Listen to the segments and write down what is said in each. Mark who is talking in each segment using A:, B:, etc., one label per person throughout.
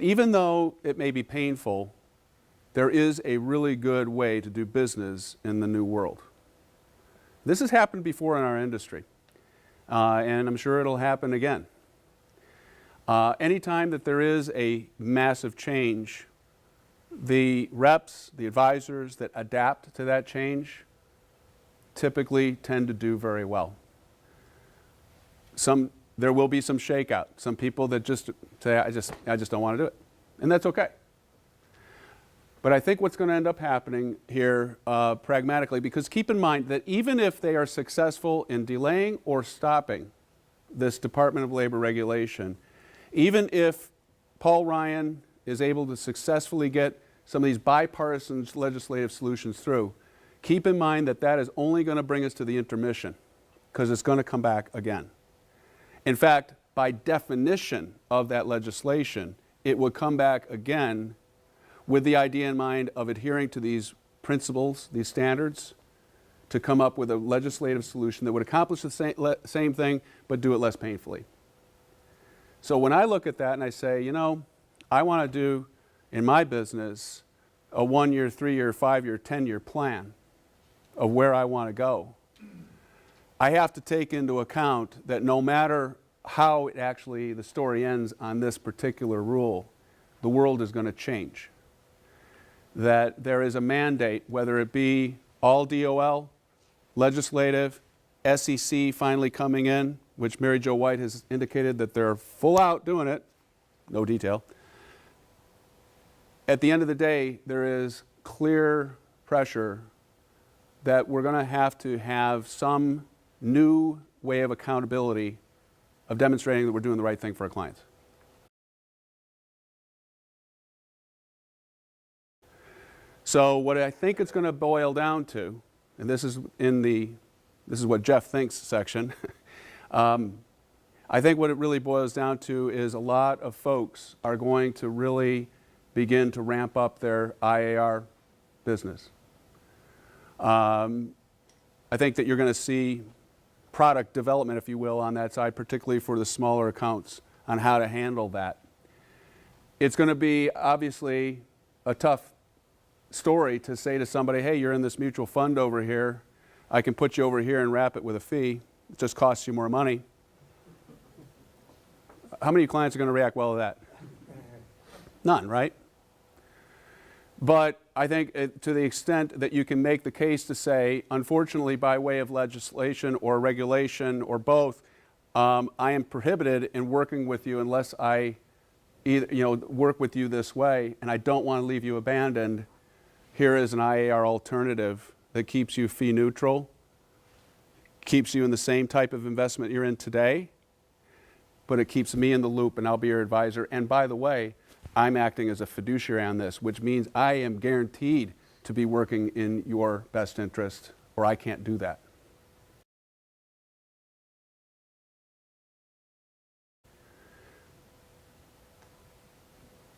A: Even though it may be painful, there is a really good way to do business in the new world. This has happened before in our industry, and I'm sure it'll happen again. Anytime that there is a massive change, the reps, the advisors that adapt to that change typically tend to do very well. There will be some shakeout. Some people that just say, I just don't want to do it. And that's okay. But I think what's going to end up happening here pragmatically, because keep in mind that even if they are successful in delaying or stopping this Department of Labor regulation, even if Paul Ryan is able to successfully get some of these bipartisan legislative solutions through, keep in mind that that is only going to bring us to the intermission, because it's going to come back again. In fact, by definition of that legislation, it would come back again with the idea in mind of adhering to these principles, these standards, to come up with a legislative solution that would accomplish the same thing, but do it less painfully. So when I look at that and I say, you know, I want to do in my business a 1-year, 3-year, 5-year, 10-year plan of where I want to go, I have to take into account that no matter how it actually, the story ends on this particular rule, the world is going to change. That there is a mandate, whether it be all DOL, legislative, SEC finally coming in, which Mary Jo White has indicated that they're full out doing it, no detail. At the end of the day, there is clear pressure that we're going to have some new way of accountability of demonstrating that we're doing the right thing for our clients. So what I think it's going to boil down to, and this is what Jeff thinks section, I think what it really boils down to is a lot of folks are going to really begin to ramp up their IAR business. I think that you're going to see product development, if you will, on that side, particularly for the smaller accounts, on how to handle that. It's going to be obviously a tough story to say to somebody, hey, you're in this mutual fund over here. I can put you over here and wrap it with a fee. It just costs you more money. How many clients are going to react well to that? None, right? But I think to the extent that you can make the case to say, unfortunately, by way of legislation or regulation or both, I am prohibited in working with you unless I work with you this way, and I don't want to leave you abandoned. Here is an IAR alternative that keeps you fee neutral, keeps you in the same type of investment you're in today, but it keeps me in the loop and I'll be your advisor. And by the way, I'm acting as a fiduciary on this, which means I am guaranteed to be working in your best interest, or I can't do that.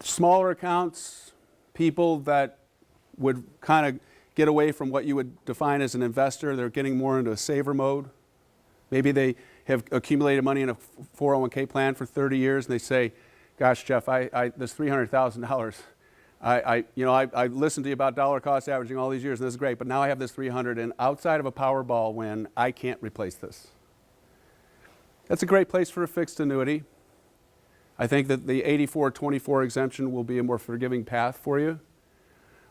A: Smaller accounts, people that would kind of get away from what you would define as an investor, they're getting more into a saver mode. Maybe they have accumulated money in a 401k plan for 30 years and they say, gosh, Jeff, this $300,000, I listened to you about dollar cost averaging all these years, and this is great, but now I have this 300, and outside of a Powerball win, I can't replace this. That's a great place for a fixed annuity. I think that the 84-24 exemption will be a more forgiving path for you.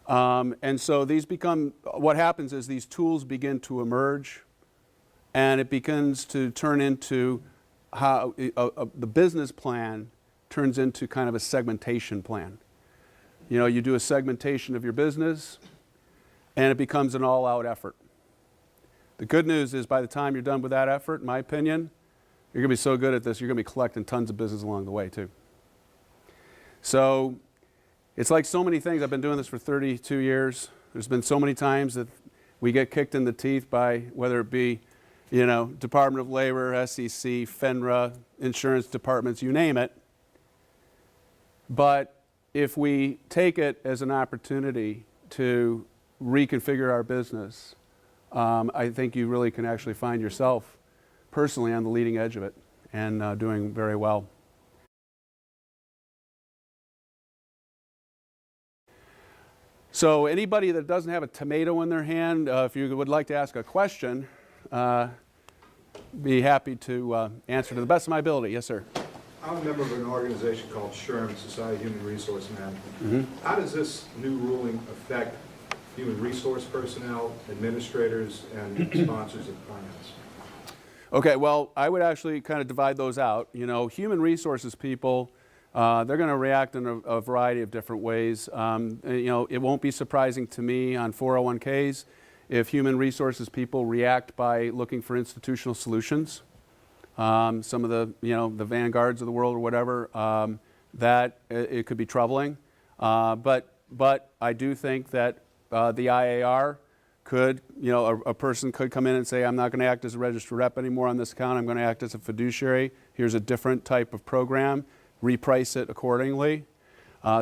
A: And so what happens is these tools begin to emerge, and it begins to turn into how the business plan turns into kind of a segmentation plan. You know, you do a segmentation of your business, and it becomes an all-out effort. The good news is by the time you're done with that effort, in my opinion, you're going to be so good at this, you're going to be collecting tons of business along the way, too. So it's like so many things. I've been doing this for 32 years. There's been so many times that we get kicked in the teeth by whether it be, Department of Labor, SEC, FINRA, insurance departments, you name it. But if we take it as an opportunity to reconfigure our business, I think you really can actually find yourself personally on the leading edge of it and doing very well. So anybody that doesn't have a tomato in their hand, if you would like to ask a question, be happy to answer to the best of my ability. Yes, sir.
B: I'm a member of an organization called SHRM, Society of Human Resource Management. How does this new ruling affect human resource personnel, administrators, and sponsors of plans?
A: Okay, well, I would actually kind of divide those out. You know, human resources people, they're going to react in a variety of different ways. You know, it won't be surprising to me on 401ks if human resources people react by looking for institutional solutions. Some of the, you know, the vanguards of the world or whatever, that it could be troubling. But I do think that the IAR could, you know, a person could come in and say, I'm not going to act as a registered rep anymore on this account. I'm going to act as a fiduciary. Here's a different type of program. Reprice it accordingly.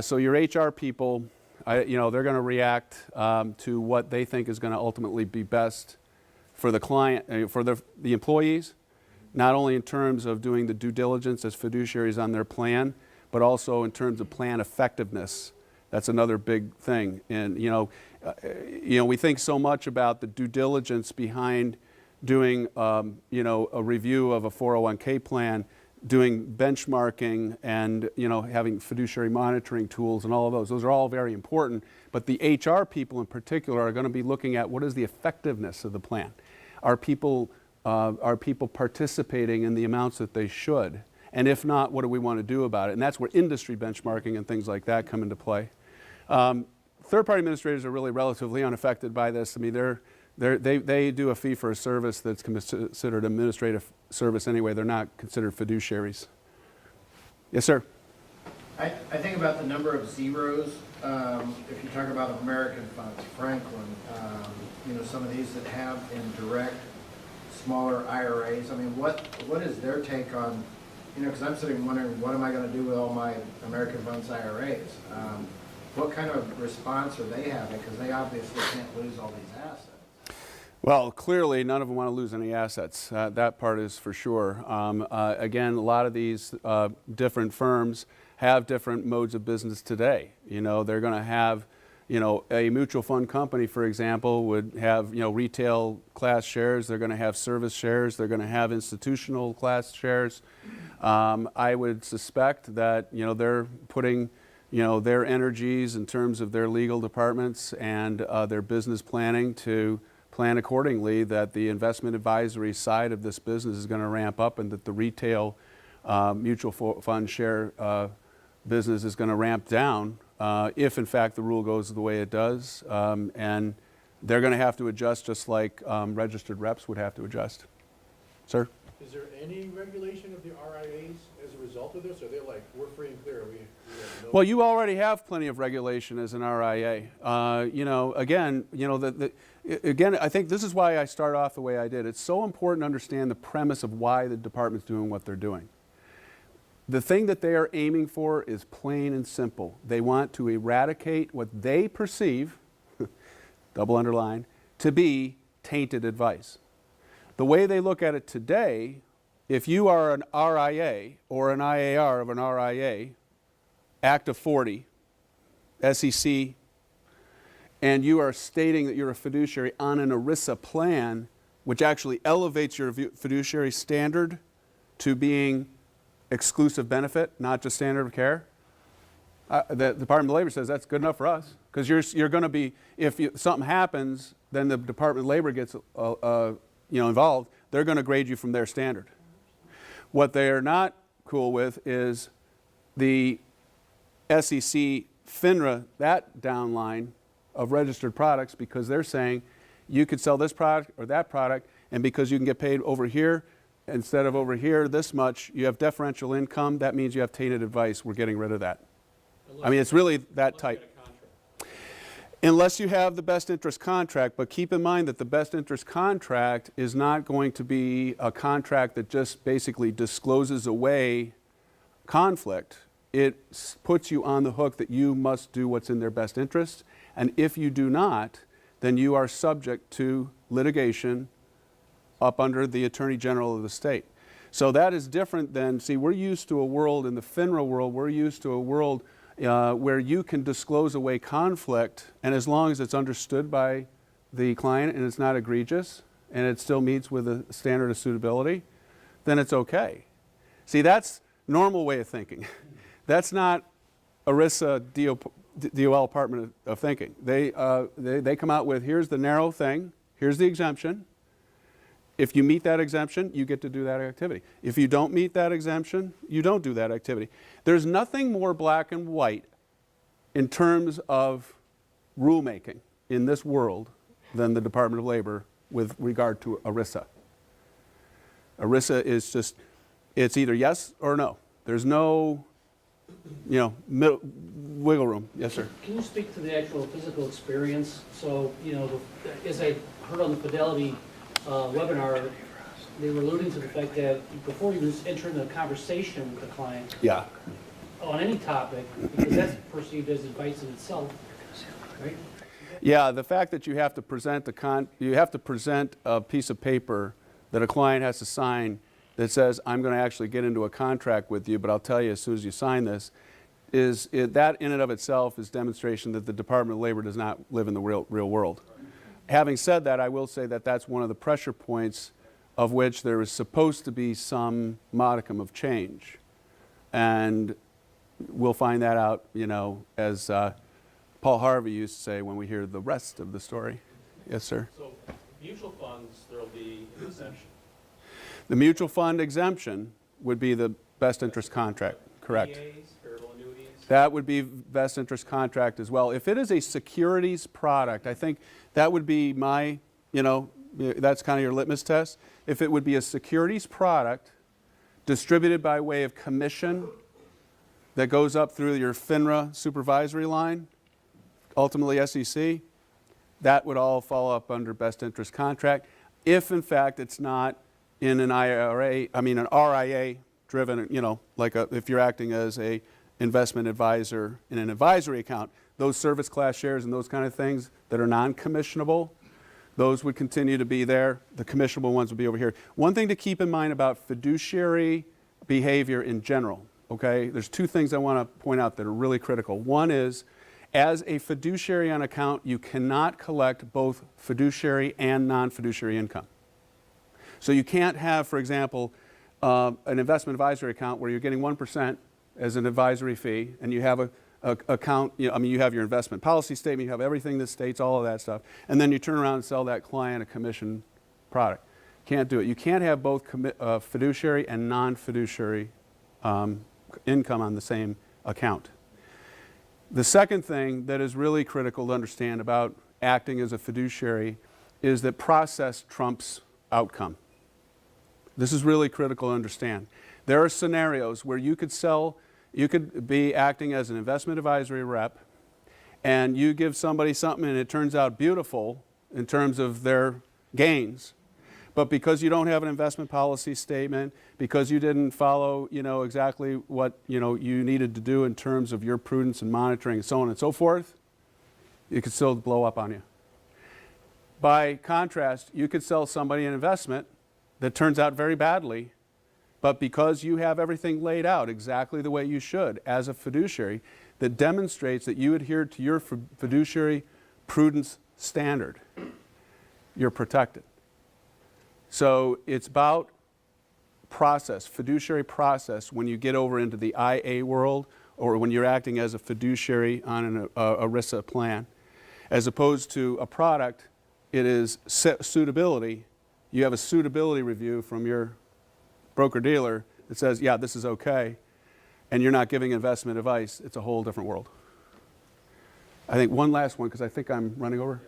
A: So your HR people, you know, they're going to react to what they think is going to ultimately be best for the client, for the employees, not only in terms of doing the due diligence as fiduciaries on their plan, but also in terms of plan effectiveness. That's another big thing. And you know, we think so much about the due diligence behind doing, you know, a review of a 401k plan, doing benchmarking, and you know, having fiduciary monitoring tools and all of those. Those are all very important. But the HR people in particular are going to be looking at what is the effectiveness of the plan. Are people participating in the amounts that they should? And if not, what do we want to do about it? And that's where industry benchmarking and things like that come into play. Third-party administrators are really relatively unaffected by this. I mean, they do a fee for a service that's considered administrative service anyway. They're not considered fiduciaries. Yes, sir?
C: I think about the number of zeros. If you talk about American funds, Franklin, you know, some of these that have in direct smaller IRAs. I mean, what is their take on, you know, because I'm sitting wondering, what am I going to do with all my American funds IRAs? What kind of response are they having? Because they obviously can't lose all these assets.
A: Well, clearly, none of them want to lose any assets. That part is for sure. Again, a lot of these different firms have different modes of business today. You know, they're going to have, you know, a mutual fund company, for example, would have, you know, retail class shares. They're going to have service shares. They're going to have institutional class shares. I would suspect that, you know, they're putting, you know, their energies in terms of their legal departments and their business planning to plan accordingly, that the investment advisory side of this business is going to ramp up, and that the retail mutual fund share business is going to ramp down if in fact the rule goes the way it does. And they're going to have to adjust just like registered reps would have to adjust. Sir?
D: Is there any regulation of the RIAs as a result of this? Or are they like, we're free and clear? We have no...
A: Well, you already have plenty of regulation as an RIA. You know, again, you know, again, I think this is why I start off the way I did. It's so important to understand the premise of why the department's doing what they're doing. The thing that they are aiming for is plain and simple. They want to eradicate what they perceive, double underline, to be tainted advice. The way they look at it today, if you are an RIA or an IAR of an RIA, Act of 40, SEC, and you are stating that you're a fiduciary on an ERISA plan, which actually elevates your fiduciary standard to being exclusive benefit, not just standard of care, the Department of Labor says that's good enough for us, because you're going to be, if something happens, then the Department of Labor gets you know, involved. They're going to grade you from their standard. What they are not cool with is the SEC FINRA, that downline of registered products, because they're saying you could sell this product or that product, and because you can get paid over here instead of over here this much, you have differential income. That means you have tainted advice. We're getting rid of that. I mean, it's really that tight. Unless you have the best interest contract, but keep in mind that the best interest contract is not going to be a contract that just basically discloses away conflict. It puts you on the hook that you must do what's in their best interest, and if you do not, then you are subject to litigation up under the Attorney General of the state. So that is different than, see, we're used to a world, in the FINRA world, we're used to a world where you can disclose away conflict, and as long as it's understood by the client and it's not egregious and it still meets with a standard of suitability, then it's okay. See, that's normal way of thinking. That's not ERISA DOL Department of thinking. They come out with, here's the narrow thing, here's the exemption. If you meet that exemption, you get to do that activity. If you don't meet that exemption, you don't do that activity. There's nothing more black and white in terms of rulemaking in this world than the Department of Labor with regard to ERISA. ERISA is just, it's either yes or no. There's no, wiggle room. Yes, sir.
E: Can you speak to the actual physical experience? So, as I heard on the Fidelity webinar, they were alluding to the fact that before you enter into a conversation with the client
A: Yeah.
E: on any topic, because that's perceived as advice in itself, right?
A: Yeah, the fact that you have to present a piece of paper that a client has to sign that says, I'm going to actually get into a contract with you, but I'll tell you as soon as you sign this, that in and of itself is demonstration that the Department of Labor does not live in the real world. Having said that, I will say that that's one of the pressure points of which there is supposed to be some modicum of change. And we'll find that out, as Paul Harvey used to say when we hear the rest of the story. Yes, sir.
F: So mutual funds, there'll be an exemption.
A: The mutual fund exemption would be the best interest contract, correct?
F: VAs, variable annuities.
A: That would be best interest contract as well. If it is a securities product, I think that would be my, that's kind of your litmus test. If it would be a securities product distributed by way of commission that goes up through your FINRA supervisory line, ultimately SEC, that would all fall up under best interest contract. If in fact it's not in an RIA driven, if you're acting as a investment advisor in an advisory account, those service class shares and those kind of things that are non-commissionable, those would continue to be there. The commissionable ones would be over here. One thing to keep in mind about fiduciary behavior in general, okay? There's two things I want to point out that are really critical. One is, as a fiduciary on account, you cannot collect both fiduciary and non-fiduciary income. So you can't have, for example, an investment advisory account where you're getting 1% as an advisory fee, and you have a account, you have your investment policy statement, you have everything that states all of that stuff, and then you turn around and sell that client a commission product. Can't do it. You can't have both fiduciary and non-fiduciary income on the same account. The second thing that is really critical to understand about acting as a fiduciary is that process trumps outcome. This is really critical to understand. There are scenarios where you could be acting as an investment advisory rep, and you give somebody something and it turns out beautiful in terms of their gains, but because you don't have an investment policy statement, because you didn't follow, exactly what, you needed to do in terms of your prudence and monitoring and so on and so forth, it could still blow up on you. By contrast, you could sell somebody an investment that turns out very badly, but because you have everything laid out exactly the way you should as a fiduciary, that demonstrates that you adhere to your fiduciary prudence standard, you're protected. So it's about process, fiduciary process, when you get over into the IA world or when you're acting as a fiduciary on an ERISA plan. As opposed to a product, it is suitability. You have a suitability review from your broker-dealer that says, yeah, this is okay, and you're not giving investment advice. It's a whole different world. I think one last one, because I think I'm running over.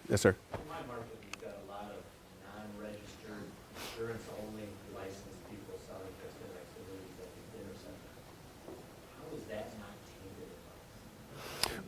A: Yes, sir.
G: In my market, we've got a lot of non-registered, insurance-only licensed people selling fixed index annuities at the dinner center. How is that not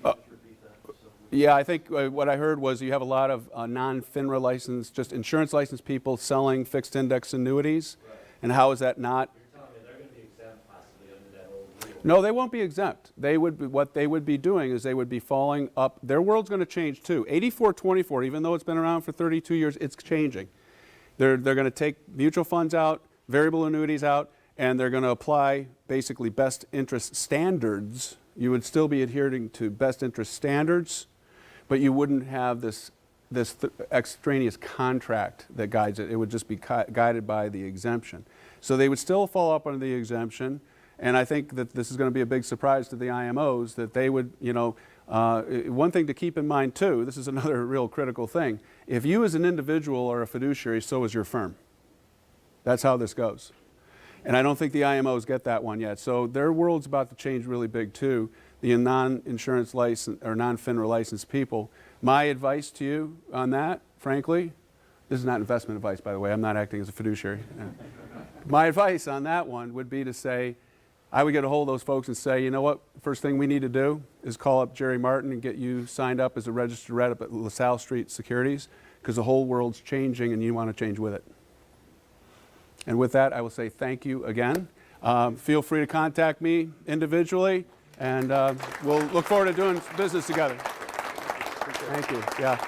G: tainted?
A: Yeah, I think what I heard was you have a lot of non-FINRA licensed, just insurance licensed people selling fixed index annuities.
G: Right.
A: And how is that not?
G: You're telling me they're going to be exempt possibly under that old rule?
A: No, they won't be exempt. What they would be doing is they would be falling up. Their world's going to change too. 84-24, even though it's been around for 32 years, it's changing. They're going to take mutual funds out, variable annuities out, and they're going to apply basically best interest standards You would still be adhering to best interest standards, but you wouldn't have this extraneous contract that guides it. It would just be guided by the exemption. So they would still fall up under the exemption, and I think that this is going to be a big surprise to the IMOs that they would, one thing to keep in mind too, this is another real critical thing. If you as an individual are a fiduciary, so is your firm. That's how this goes. And I don't think the IMOs get that one yet. So their world's about to change really big too. The non-insurance license or non-FINRA licensed people. My advice to you on that, frankly, this is not investment advice, by the way. I'm not acting as a fiduciary. My advice on that one would be to say, I would get a hold of those folks and say, you know what, first thing we need to do is call up Jerry Martin and get you signed up as a registered rep at LaSalle Street Securities, because the whole world's changing and you want to change with it. And with that, I will say thank you again. Feel free to contact me individually, and we'll look forward to doing business together. Thank you. Yeah.